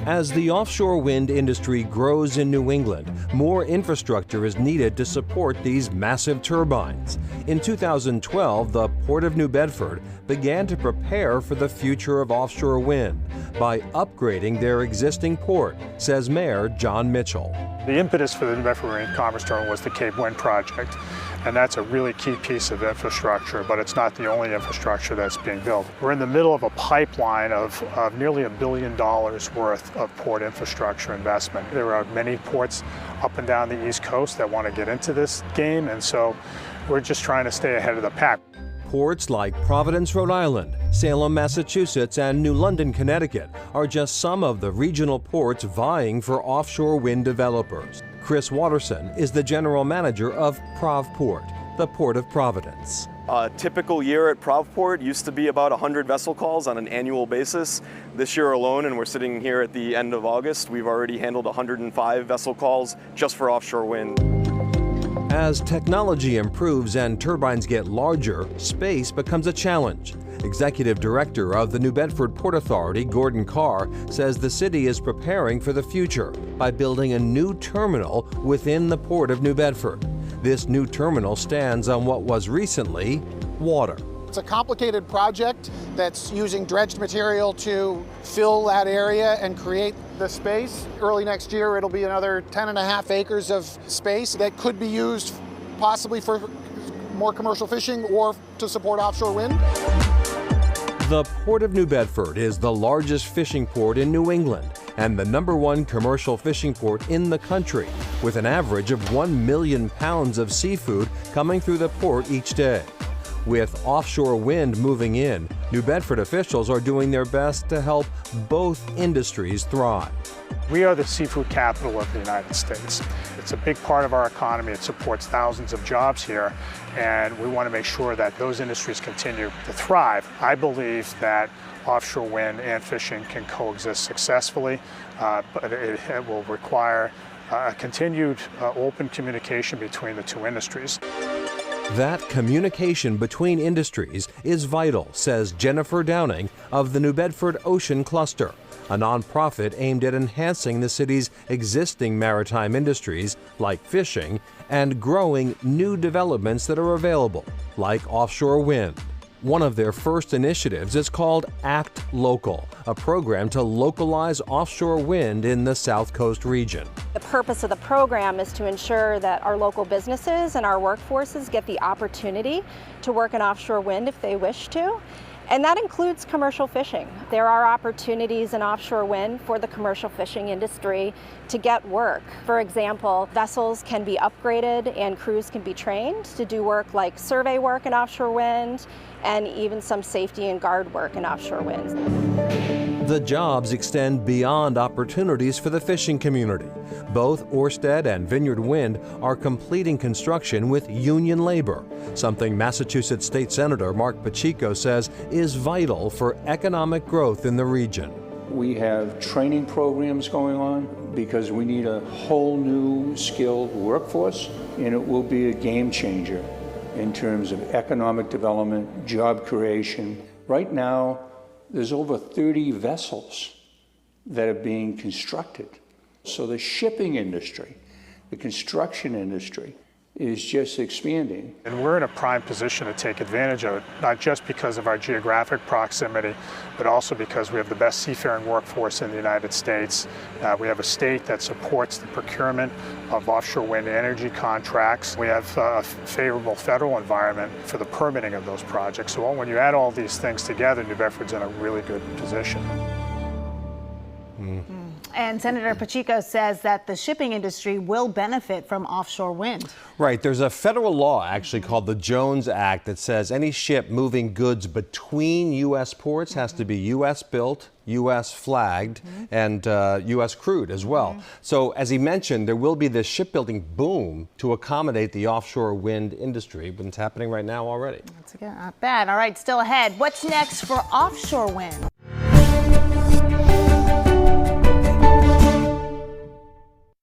As the offshore wind industry grows in New England, more infrastructure is needed to support these massive turbines. In 2012, the Port of New Bedford began to prepare for the future of offshore wind by upgrading their existing port, says Mayor John Mitchell. The impetus for the New Bedford Marine Commerce Terminal was the Cape Wind project, and that's a really key piece of infrastructure, but it's not the only infrastructure that's being built. We're in the middle of a pipeline of nearly $1 billion worth of port infrastructure investment. There are many ports up and down the East Coast that want to get into this game, and so we're just trying to stay ahead of the pack. Ports like Providence, Rhode Island, Salem, Massachusetts, and New London, Connecticut are just some of the regional ports vying for offshore wind developers. Chris Watterson is the general manager of Provport, the Port of Providence. A typical year at Provport used to be about 100 vessel calls on an annual basis. This year alone, and we're sitting here at the end of August, we've already handled 105 vessel calls just for offshore wind. As technology improves and turbines get larger, space becomes a challenge. Executive Director of the New Bedford Port Authority, Gordon Carr, says the city is preparing for the future by building a new terminal within the Port of New Bedford. This new terminal stands on what was recently water. It's a complicated project that's using dredged material to fill that area and create the space. Early next year, it'll be another 10.5 acres of space that could be used possibly for more commercial fishing or to support offshore wind. The Port of New Bedford is the largest fishing port in New England and the #1 commercial fishing port in the country, with an average of 1 million pounds of seafood coming through the port each day. With offshore wind moving in, New Bedford officials are doing their best to help both industries thrive. We are the seafood capital of the United States. It's a big part of our economy. It supports thousands of jobs here, and we want to make sure that those industries continue to thrive. I believe that offshore wind and fishing can coexist successfully, but it will require a continued open communication between the two industries. That communication between industries is vital, says Jennifer Downing of the New Bedford Ocean Cluster, a nonprofit aimed at enhancing the city's existing maritime industries like fishing and growing new developments that are available, like offshore wind. One of their first initiatives is called Act Local, a program to localize offshore wind in the South Coast region. The purpose of the program is to ensure that our local businesses and our workforces get the opportunity to work in offshore wind if they wish to. And that includes commercial fishing. There are opportunities in offshore wind for the commercial fishing industry to get work. For example, vessels can be upgraded and crews can be trained to do work like survey work in offshore wind and even some safety and guard work in offshore wind. The jobs extend beyond opportunities for the fishing community. Both Ørsted and Vineyard Wind are completing construction with union labor, something Massachusetts State Senator Mark Pacheco says is vital for economic growth in the region. We have training programs going on because we need a whole new skilled workforce, and it will be a game changer in terms of economic development, job creation. Right now, there's over 30 vessels that are being constructed. So the shipping industry, the construction industry is just expanding. And we're in a prime position to take advantage of it, not just because of our geographic proximity, but also because we have the best seafaring workforce in the United States. We have a state that supports the procurement of offshore wind energy contracts. We have a favorable federal environment for the permitting of those projects. So when you add all these things together, New Bedford's in a really good position. And Senator Pacheco says that the shipping industry will benefit from offshore wind. Right. There's a federal law actually called the Jones Act that says any ship moving goods between U.S. ports has to be U.S. built, U.S. flagged, and U.S. crewed as well. So as he mentioned, there will be this shipbuilding boom to accommodate the offshore wind industry, but it's happening right now already. That's again not bad. All right, still ahead. What's next for offshore wind?